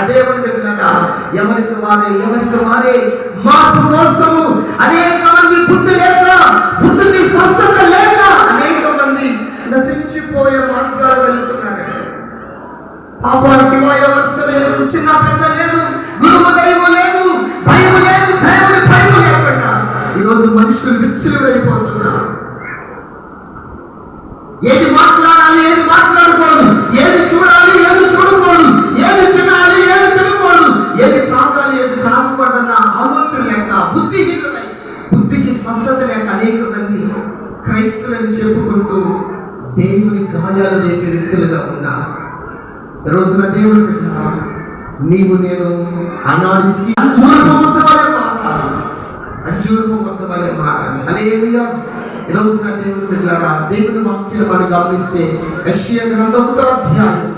దేవుని బిడ్డలారా, ఎవరికి వారే మార్పు కోసము అనేక మంది బుద్ధి లేక, బుద్ధికి స్వస్థత లేక అనేక మంది నశించిపోయే మార్గాలు వెళ్తున్నారు. పాపానికి వ్యవస్థ లేదు, చిన్న పెద్ద లేదు, గురువు దైవం లేదు, భయం లేదు, దేవుని భయం లేకుండా ఈరోజు మనుషులు విచ్చులు వెళ్ళిపోతున్నారు. ఏది మాట్లాడాలి, ఏది మాట్లాడకూడదు, ఏది చూడాలి, ఏది చూడకూడదు, ఏది తినాలి, ఏది తినకూడదు, ఏది తాగాలి, ఏది తాగకూడదన్న ఆలోచన లేక, బుద్ధిహీనులై, బుద్ధికి స్వస్థత లేక అనేక మంది క్రైస్తవులను చెప్పుకుంటూ దేవుని గాయాలు రేపే వ్యక్తులుగా ఉన్నారు. రోజున దేవుడు పెట్టా, నీవు నేను అనాడికి అంజూరపు మొత్తం వలె మారాలి. హల్లెలూయా. ఈ రోజున దేవుని బిడ్డలారా, దేవుని వాక్యాలు మనం గమనిస్తే యెషయా గ్రంథం 1వ అధ్యాయం